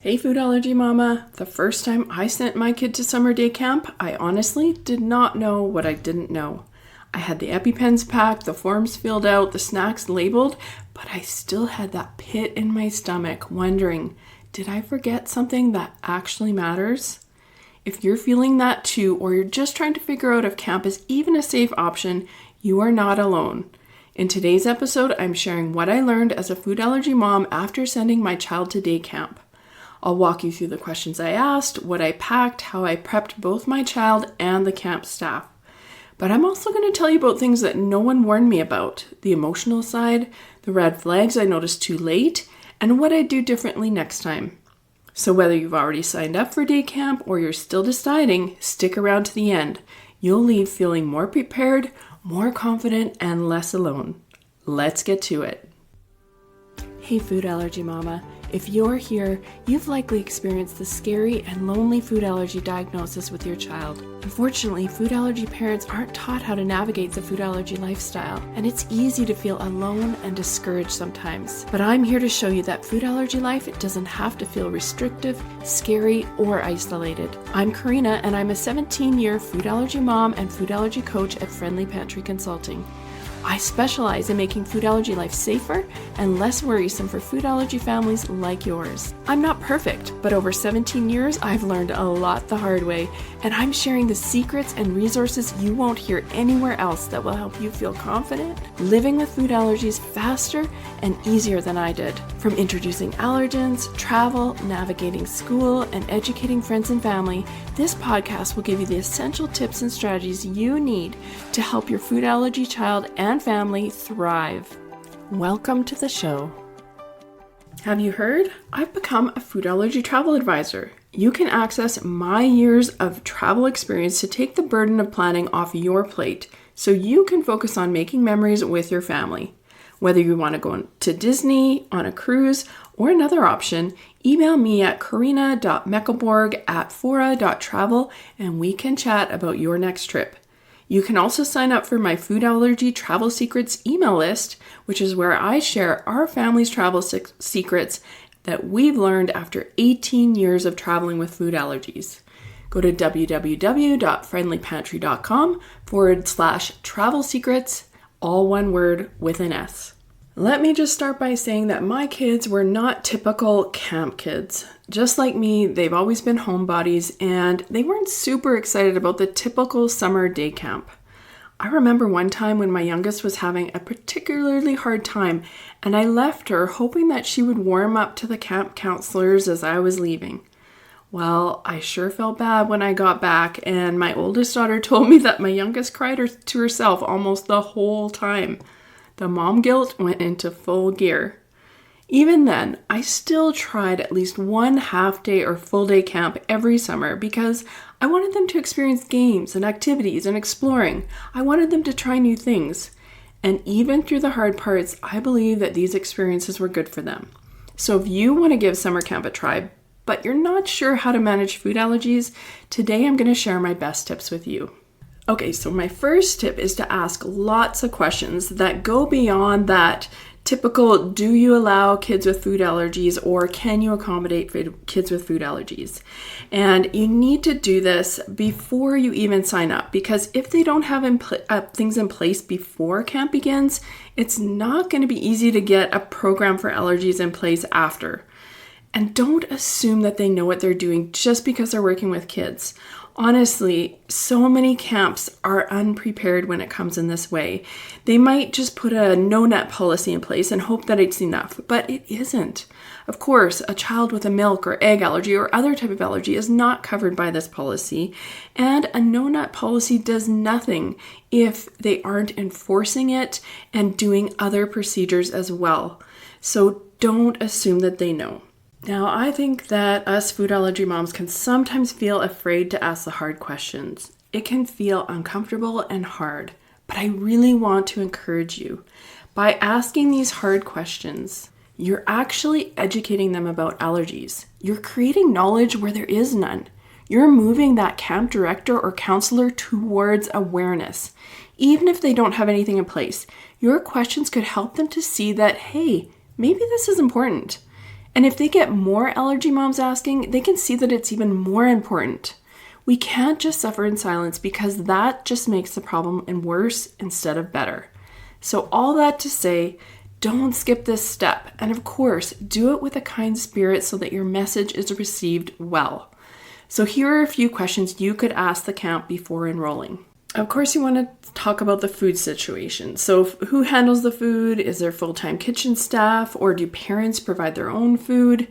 Hey Food Allergy Mama, the first time I sent my kid to summer day camp, I honestly did not know what I didn't know. I had the EpiPens packed, the forms filled out, the snacks labeled, but I still had that pit in my stomach wondering, did I forget something that actually matters? If you're feeling that too, or you're just trying to figure out if camp is even a safe option, you are not alone. In today's episode, I'm sharing what I learned as a food allergy mom after sending my child to day camp. I'll walk you through the questions I asked, what I packed, how I prepped both my child and the camp staff. But I'm also going to tell you about things that no one warned me about, the emotional side, the red flags I noticed too late, and what I'd do differently next time. So whether you've already signed up for day camp or you're still deciding, stick around to the end. You'll leave feeling more prepared, more confident, and less alone. Let's get to it. Hey Food Allergy Mama. If you're here, you've likely experienced the scary and lonely food allergy diagnosis with your child. Unfortunately, food allergy parents aren't taught how to navigate the food allergy lifestyle, and it's easy to feel alone and discouraged sometimes. But I'm here to show you that food allergy life doesn't have to feel restrictive, scary, or isolated. I'm Karina, and I'm a 17-year food allergy mom and food allergy coach at Friendly Pantry Consulting. I specialize in making food allergy life safer and less worrisome for food allergy families like yours. I'm not perfect, but over 17 years, I've learned a lot the hard way, and I'm sharing the secrets and resources you won't hear anywhere else that will help you feel confident living with food allergies faster and easier than I did. From introducing allergens, travel, navigating school, and educating friends and family, this podcast will give you the essential tips and strategies you need to help your food allergy child and family thrive. Welcome to the show. Have you heard? I've become a food allergy travel advisor. You can access my years of travel experience to take the burden of planning off your plate so you can focus on making memories with your family. Whether you want to go to Disney, on a cruise, or another option, email me at karina.meckleborg@fora.travel and we can chat about your next trip. You can also sign up for my Food Allergy Travel Secrets email list, which is where I share our family's travel secrets that we've learned after 18 years of traveling with food allergies. Go to www.friendlypantry.com/travel secrets, all one word with an S. Let me just start by saying that my kids were not typical camp kids. Just like me, they've always been homebodies, and they weren't super excited about the typical summer day camp. I remember one time when my youngest was having a particularly hard time, and I left her hoping that she would warm up to the camp counselors as I was leaving. Well, I sure felt bad when I got back, and my oldest daughter told me that my youngest cried to herself almost the whole time. The mom guilt went into full gear. Even then, I still tried at least one half-day or full-day camp every summer because I wanted them to experience games and activities and exploring. I wanted them to try new things. And even through the hard parts, I believe that these experiences were good for them. So if you want to give summer camp a try, but you're not sure how to manage food allergies, today I'm going to share my best tips with you. Okay, so my first tip is to ask lots of questions that go beyond that typical, do you allow kids with food allergies or can you accommodate kids with food allergies? And you need to do this before you even sign up, because if they don't have things in place before camp begins, it's not going to be easy to get a program for allergies in place after. And don't assume that they know what they're doing just because they're working with kids. Honestly, so many camps are unprepared when it comes in this way. They might just put a no-nut policy in place and hope that it's enough, but it isn't. Of course, a child with a milk or egg allergy or other type of allergy is not covered by this policy, and a no-nut policy does nothing if they aren't enforcing it and doing other procedures as well. So don't assume that they know. Now, I think that us food allergy moms can sometimes feel afraid to ask the hard questions. It can feel uncomfortable and hard, but I really want to encourage you. By asking these hard questions, you're actually educating them about allergies. You're creating knowledge where there is none. You're moving that camp director or counselor towards awareness. Even if they don't have anything in place, your questions could help them to see that, hey, maybe this is important. And if they get more allergy moms asking, they can see that it's even more important. We can't just suffer in silence because that just makes the problem worse instead of better. So all that to say, don't skip this step. And of course, do it with a kind spirit so that your message is received well. So here are a few questions you could ask the camp before enrolling. Of course, you want to talk about the food situation. So who handles the food? Is there full-time kitchen staff, or do parents provide their own food?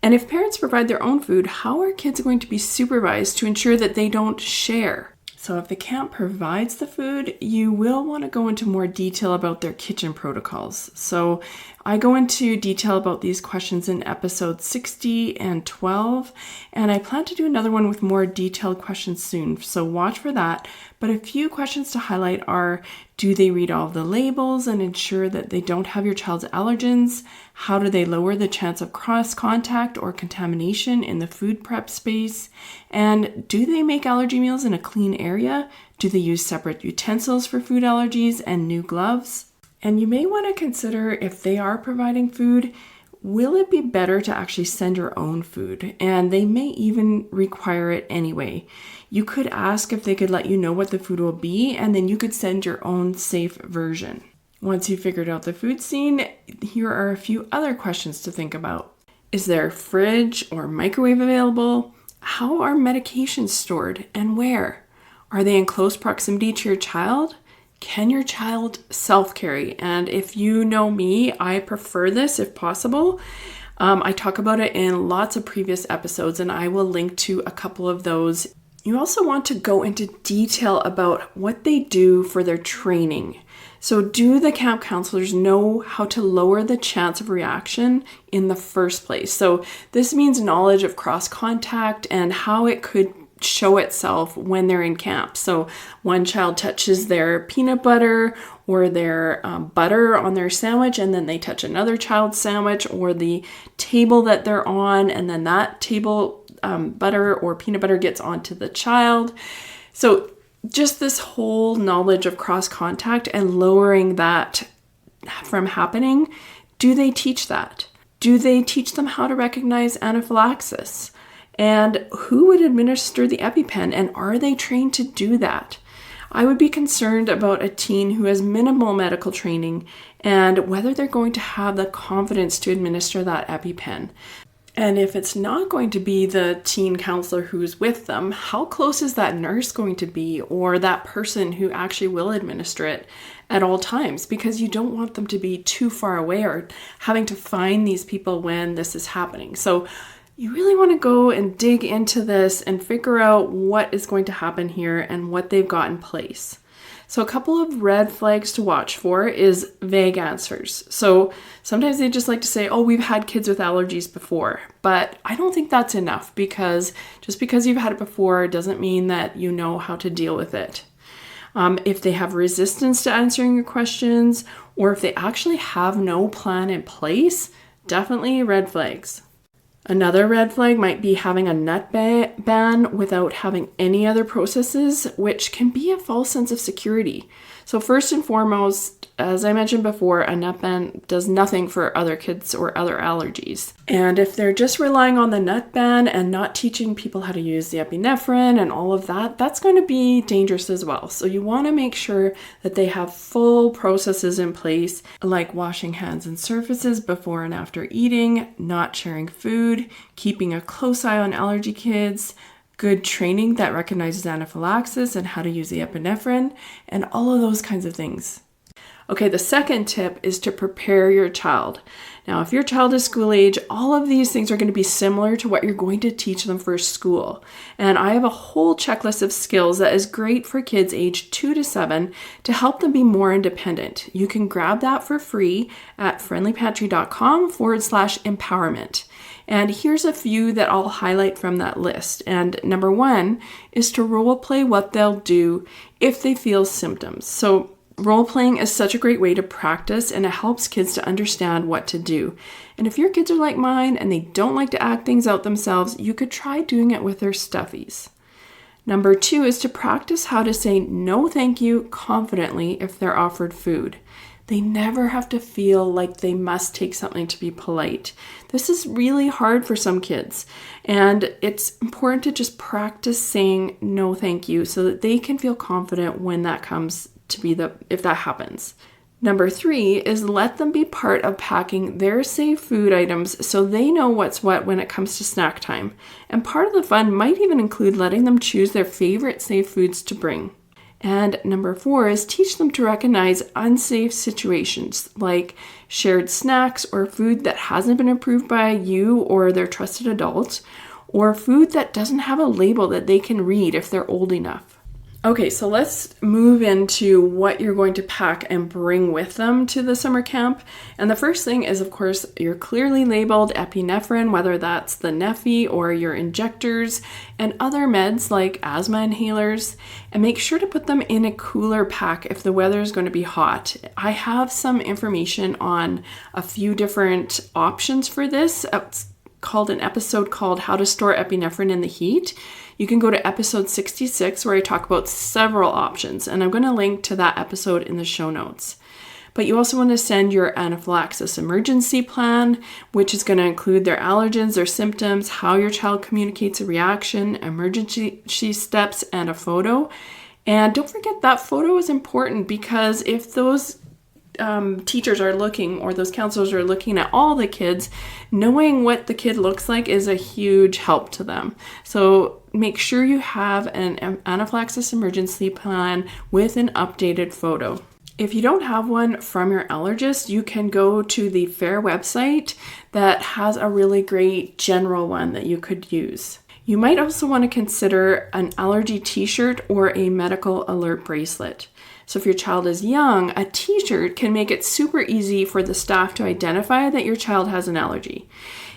And if parents provide their own food, how are kids going to be supervised to ensure that they don't share? So if the camp provides the food, you will want to go into more detail about their kitchen protocols. So I go into detail about these questions in episode 60 and 12, and I plan to do another one with more detailed questions soon, so watch for that. But a few questions to highlight are, do they read all of the labels and ensure that they don't have your child's allergens? How do they lower the chance of cross-contact or contamination in the food prep space? And do they make allergy meals in a clean area? Do they use separate utensils for food allergies and new gloves? And you may want to consider, if they are providing food, will it be better to actually send your own food? And they may even require it anyway. You could ask if they could let you know what the food will be, and then you could send your own safe version. Once you've figured out the food scene, here are a few other questions to think about. Is there a fridge or microwave available? How are medications stored and where? Are they in close proximity to your child? Can your child self-carry? And if you know me, I prefer this if possible. I talk about it in lots of previous episodes, and I will link to a couple of those. You also want to go into detail about what they do for their training. So do the camp counselors know how to lower the chance of reaction in the first place? So this means knowledge of cross-contact and how it could show itself when they're in camp. So one child touches their peanut butter or their butter on their sandwich, and then they touch another child's sandwich or the table that they're on, and then that table butter or peanut butter gets onto the child. So just this whole knowledge of cross contact and lowering that from happening. Do they teach that? Do they teach them how to recognize anaphylaxis? And who would administer the EpiPen, and are they trained to do that? I would be concerned about a teen who has minimal medical training and whether they're going to have the confidence to administer that EpiPen. And if it's not going to be the teen counselor who's with them, how close is that nurse going to be, or that person who actually will administer it at all times? Because you don't want them to be too far away or having to find these people when this is happening. So you really want to go and dig into this and figure out what is going to happen here and what they've got in place. So a couple of red flags to watch for is vague answers. So sometimes they just like to say, oh, we've had kids with allergies before. But I don't think that's enough, because just because you've had it before doesn't mean that you know how to deal with it. If they have resistance to answering your questions, or if they actually have no plan in place, definitely red flags. Another red flag might be having a nut ban without having any other processes, which can be a false sense of security. So first and foremost, as I mentioned before, a nut ban does nothing for other kids or other allergies. And if they're just relying on the nut ban and not teaching people how to use the epinephrine and all of that, that's going to be dangerous as well. So you want to make sure that they have full processes in place, like washing hands and surfaces before and after eating, not sharing food, keeping a close eye on allergy kids, good training that recognizes anaphylaxis and how to use the epinephrine, and all of those kinds of things. Okay, the second tip is to prepare your child. Now, if your child is school age, all of these things are going to be similar to what you're going to teach them for school. And I have a whole checklist of skills that is great for kids aged 2 to 7 to help them be more independent. You can grab that for free at friendlypantry.com/empowerment. And here's a few that I'll highlight from that list. And number 1 is to role play what they'll do if they feel symptoms. So role playing is such a great way to practice, and it helps kids to understand what to do. And if your kids are like mine and they don't like to act things out themselves, you could try doing it with their stuffies. Number 2 is to practice how to say no thank you confidently if they're offered food. They never have to feel like they must take something to be polite. This is really hard for some kids, and it's important to just practice saying no thank you so that they can feel confident when that comes to be if that happens. Number 3 is let them be part of packing their safe food items so they know what's what when it comes to snack time. And part of the fun might even include letting them choose their favorite safe foods to bring. And number 4 is teach them to recognize unsafe situations like shared snacks or food that hasn't been approved by you or their trusted adult, or food that doesn't have a label that they can read if they're old enough. Okay, so let's move into what you're going to pack and bring with them to the summer camp. And the first thing is, of course, your clearly labeled epinephrine, whether that's the Neffy or your injectors and other meds like asthma inhalers. And make sure to put them in a cooler pack if the weather is going to be hot. I have some information on a few different options for this. It's called an episode called How to Store Epinephrine in the Heat. You can go to episode 66 where I talk about several options, and I'm going to link to that episode in the show notes. But you also want to send your anaphylaxis emergency plan, which is going to include their allergens, their symptoms, how your child communicates a reaction, emergency steps, and a photo. And don't forget that photo is important because if those teachers are looking or those counselors are looking at all the kids, knowing what the kid looks like is a huge help to them. So make sure you have an anaphylaxis emergency plan with an updated photo. If you don't have one from your allergist, you can go to the FAIR website that has a really great general one that you could use. You might also want to consider an allergy t-shirt or a medical alert bracelet. So if your child is young, a t-shirt can make it super easy for the staff to identify that your child has an allergy.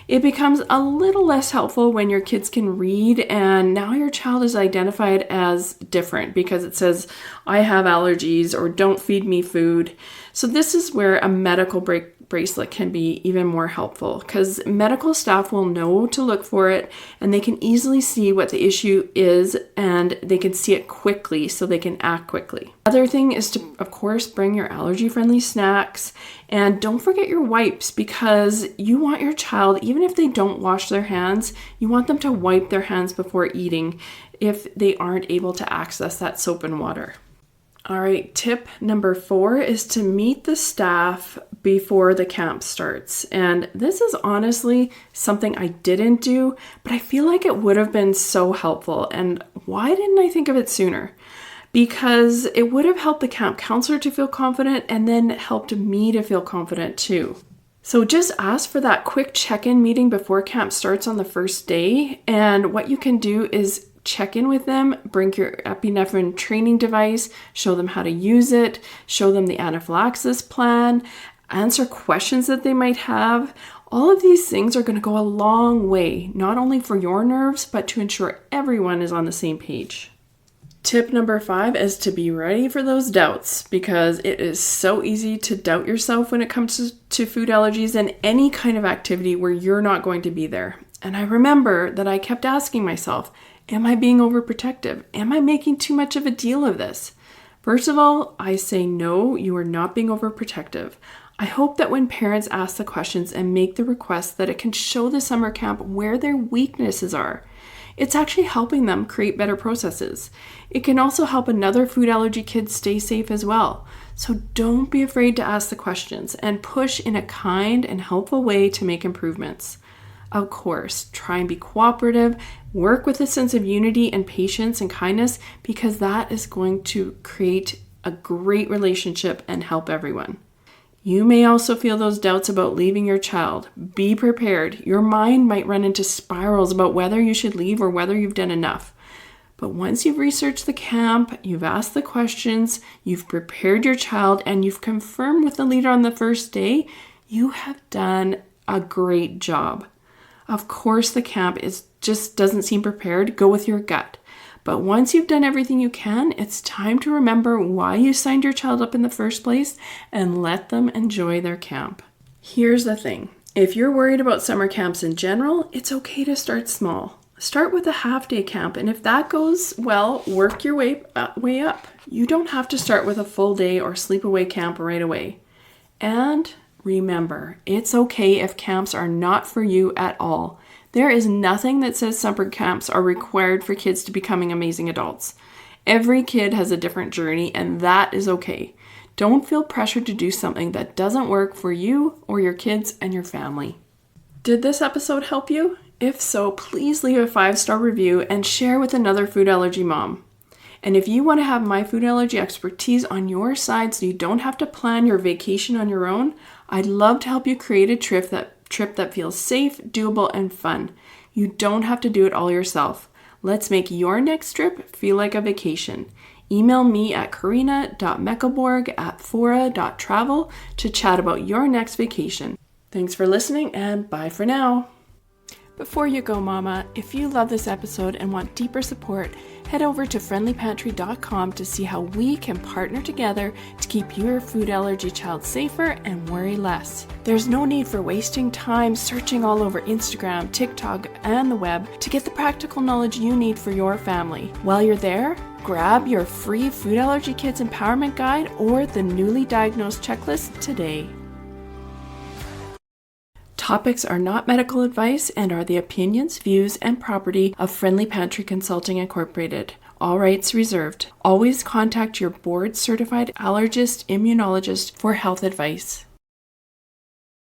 It becomes a little less helpful when your kids can read and now your child is identified as different because it says, I have allergies or don't feed me food. So this is where a medical bracelet can be even more helpful because medical staff will know to look for it and they can easily see what the issue is and they can see it quickly so they can act quickly. Other thing is to, of course, bring your allergy-friendly snacks and don't forget your wipes because you want your child, even if they don't wash their hands, you want them to wipe their hands before eating if they aren't able to access that soap and water. All right, tip number 4 is to meet the staff before the camp starts. And this is honestly something I didn't do, but I feel like it would have been so helpful. And why didn't I think of it sooner? Because it would have helped the camp counselor to feel confident and then helped me to feel confident too. So just ask for that quick check-in meeting before camp starts on the first day. And what you can do is check in with them, bring your epinephrine training device, show them how to use it, show them the anaphylaxis plan, answer questions that they might have. All of these things are going to go a long way, not only for your nerves, but to ensure everyone is on the same page. Tip number 5 is to be ready for those doubts because it is so easy to doubt yourself when it comes to food allergies and any kind of activity where you're not going to be there. And I remember that I kept asking myself, am I being overprotective? Am I making too much of a deal of this? First of all, I say no, you are not being overprotective. I hope that when parents ask the questions and make the requests that it can show the summer camp where their weaknesses are. It's actually helping them create better processes. It can also help another food allergy kid stay safe as well. So don't be afraid to ask the questions and push in a kind and helpful way to make improvements. Of course, try and be cooperative, work with a sense of unity and patience and kindness because that is going to create a great relationship and help everyone. You may also feel those doubts about leaving your child. Be prepared. Your mind might run into spirals about whether you should leave or whether you've done enough. But once you've researched the camp, you've asked the questions, you've prepared your child, and you've confirmed with the leader on the first day, you have done a great job. Of course, the camp just doesn't seem prepared. Go with your gut. But once you've done everything you can, it's time to remember why you signed your child up in the first place and let them enjoy their camp. Here's the thing. If you're worried about summer camps in general, it's okay to start small. Start with a half-day camp, and if that goes well, work your way up. You don't have to start with a full day or sleepaway camp right away. And remember, it's okay if camps are not for you at all. There is nothing that says summer camps are required for kids to becoming amazing adults. Every kid has a different journey, and that is okay. Don't feel pressured to do something that doesn't work for you or your kids and your family. Did this episode help you? If so, please leave a 5-star review and share with another food allergy mom. And if you want to have my food allergy expertise on your side so you don't have to plan your vacation on your own, I'd love to help you create a trip that feels safe, doable, and fun. You don't have to do it all yourself. Let's make your next trip feel like a vacation. Email me at karina.meckelborg@fora.travel to chat about your next vacation. Thanks for listening, and bye for now. Before you go, Mama, if you love this episode and want deeper support, head over to friendlypantry.com to see how we can partner together to keep your food allergy child safer and worry less. There's no need for wasting time searching all over Instagram, TikTok, and the web to get the practical knowledge you need for your family. While you're there, grab your free Food Allergy Kids Empowerment Guide or the newly diagnosed checklist today. Topics are not medical advice and are the opinions, views, and property of Friendly Pantry Consulting Incorporated. All rights reserved. Always contact your board-certified allergist, immunologist for health advice.